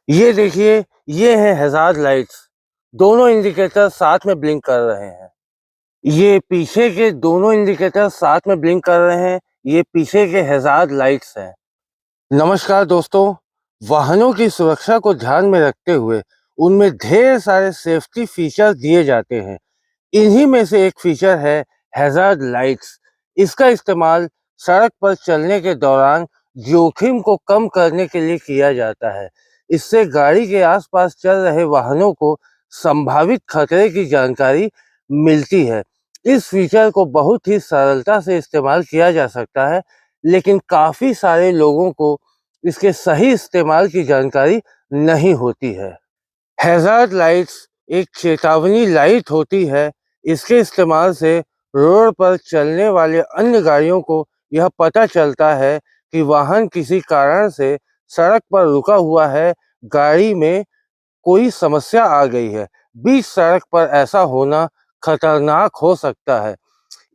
ये देखिए, ये है हैज़ार्ड लाइट्स। दोनों इंडिकेटर साथ में ब्लिंक कर रहे हैं। ये पीछे के दोनों इंडिकेटर साथ में ब्लिंक कर रहे हैं। ये पीछे के हैज़ार्ड लाइट्स हैं। नमस्कार दोस्तों, वाहनों की सुरक्षा को ध्यान में रखते हुए उनमें ढेर सारे सेफ्टी फीचर दिए जाते हैं। इन्हीं में से एक फीचर है हैज़ार्ड लाइट्स। इसका इस्तेमाल सड़क पर चलने के दौरान जोखिम को कम करने के लिए किया जाता है। इससे गाड़ी के आसपास चल रहे वाहनों को संभावित खतरे की जानकारी मिलती है। इस फीचर को बहुत ही सरलता से इस्तेमाल किया जा सकता है, लेकिन काफ़ी सारे लोगों को इसके सही इस्तेमाल की जानकारी नहीं होती है। हैज़ार्ड लाइट्स एक चेतावनी लाइट होती है। इसके इस्तेमाल से रोड पर चलने वाले अन्य गाड़ियों को यह पता चलता है कि वाहन किसी कारण से सड़क पर रुका हुआ है, गाड़ी में कोई समस्या आ गई है। बीच सड़क पर ऐसा होना खतरनाक हो सकता है,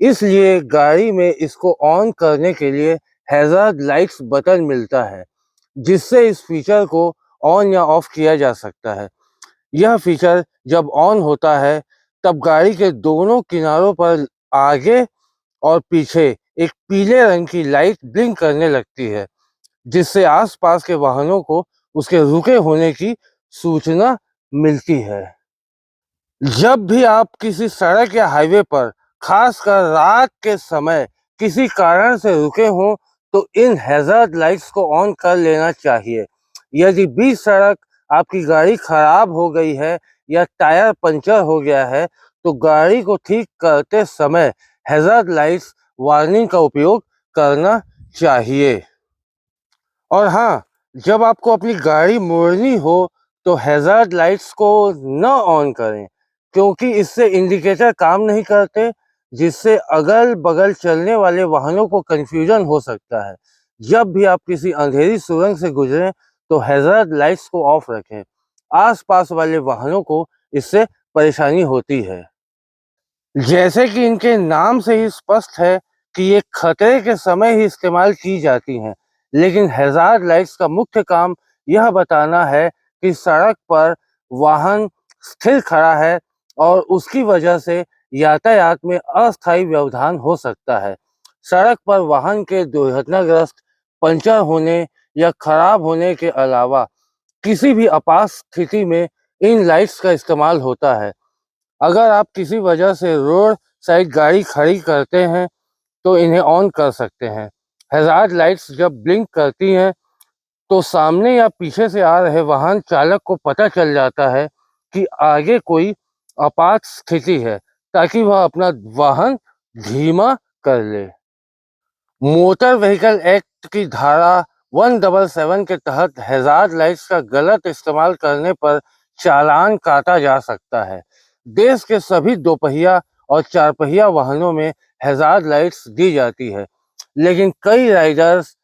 इसलिए गाड़ी में इसको ऑन करने के लिए हैज़ार्ड लाइट्स बटन मिलता है, जिससे इस फीचर को ऑन या ऑफ किया जा सकता है। यह फीचर जब ऑन होता है, तब गाड़ी के दोनों किनारों पर आगे और पीछे एक पीले रंग की लाइट ब्लिंक करने लगती है, जिससे आसपास के वाहनों को उसके रुके होने की सूचना मिलती है। जब भी आप किसी सड़क या हाईवे पर खासकर रात के समय किसी कारण से रुके हों, तो इन हैज़ार्ड लाइट्स को ऑन कर लेना चाहिए। यदि बीच सड़क आपकी गाड़ी खराब हो गई है या टायर पंचर हो गया है, तो गाड़ी को ठीक करते समय हैज़ार्ड लाइट्स वार्निंग का उपयोग करना चाहिए। और हाँ, जब आपको अपनी गाड़ी मोड़नी हो, तो हैज़ार्ड लाइट्स को न ऑन करें, क्योंकि इससे इंडिकेटर काम नहीं करते, जिससे अगल-बगल चलने वाले वाहनों को कन्फ्यूजन हो सकता है। जब भी आप किसी अंधेरी सुरंग से गुजरें, तो हैज़ार्ड लाइट्स को ऑफ रखें। आस-पास वाले वाहनों को इससे परेशानी होती है। जैसे कि इनके नाम से ही स्पष्ट है कि ये खतरे के समय ही इस्तेमाल की जाती हैं, लेकिन हैज़ार्ड लाइट्स का मुख्य काम यह बताना है कि सड़क पर वाहन स्थिर खड़ा है और उसकी वजह से यातायात में अस्थायी व्यवधान हो सकता है। सड़क पर वाहन के दुर्घटनाग्रस्त, पंचर होने या खराब होने के अलावा किसी भी आपात स्थिति में इन लाइट्स का इस्तेमाल होता है। अगर आप किसी वजह से रोड साइड गाड़ी खड़ी करते हैं, तो इन्हें ऑन कर सकते हैं। हैज़ार्ड लाइट्स जब ब्लिंक करती हैं, तो सामने या पीछे से आ रहे वाहन चालक को पता चल जाता है कि आगे कोई आपात स्थिति है, ताकि वह अपना वाहन धीमा कर ले। मोटर व्हीकल एक्ट की धारा 177 के तहत हैज़ार्ड लाइट्स का गलत इस्तेमाल करने पर चालान काटा जा सकता है। देश के सभी दोपहिया और चारपहिया वाहनों में हैज़ार्ड लाइट्स दी जाती है, लेकिन कई राइडर्स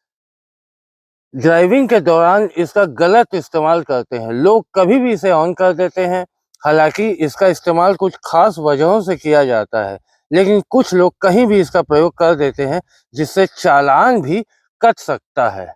ड्राइविंग के दौरान इसका गलत इस्तेमाल करते हैं। लोग कभी भी इसे ऑन कर देते हैं। हालांकि इसका इस्तेमाल कुछ खास वजहों से किया जाता है, लेकिन कुछ लोग कहीं भी इसका प्रयोग कर देते हैं, जिससे चालान भी कट सकता है।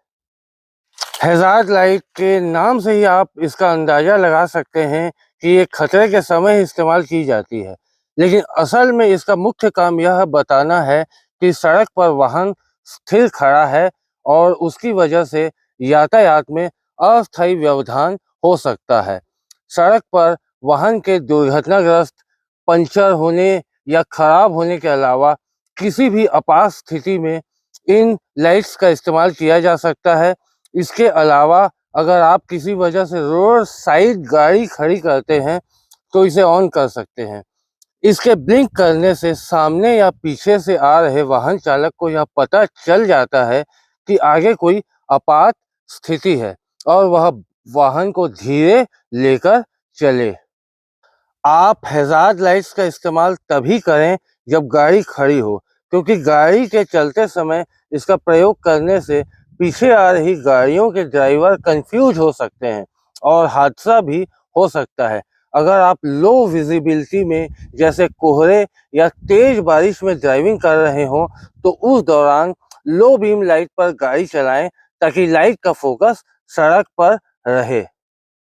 हैज़ार्ड लाइट के नाम से ही आप इसका अंदाज़ा लगा सकते हैं कि ये खतरे के समय ही इस्तेमाल की जाती है, लेकिन असल में इसका मुख्य काम यह बताना है कि सड़क पर वाहन स्थिर खड़ा है और उसकी वजह से यातायात में अस्थायी व्यवधान हो सकता है। सड़क पर वाहन के दुर्घटनाग्रस्त, पंचर होने या खराब होने के अलावा किसी भी आपात स्थिति में इन लाइट्स का इस्तेमाल किया जा सकता है। इसके अलावा अगर आप किसी वजह से रोड साइड गाड़ी खड़ी करते हैं, तो इसे ऑन कर सकते हैं। इसके ब्लिंक करने से सामने या पीछे से आ रहे वाहन चालक को यह पता चल जाता है कि आगे कोई आपात स्थिति है और वह वाहन को धीरे लेकर चले। आप हैज़ार्ड लाइट्स का इस्तेमाल तभी करें जब गाड़ी खड़ी हो, क्योंकि गाड़ी के चलते समय इसका प्रयोग करने से पीछे आ रही गाड़ियों के ड्राइवर कंफ्यूज हो सकते हैं और हादसा भी हो सकता है। अगर आप लो विजिबिलिटी में, जैसे कोहरे या तेज बारिश में ड्राइविंग कर रहे हों, तो उस दौरान लो बीम लाइट पर गाड़ी चलाएं, ताकि लाइट का फोकस सड़क पर रहे।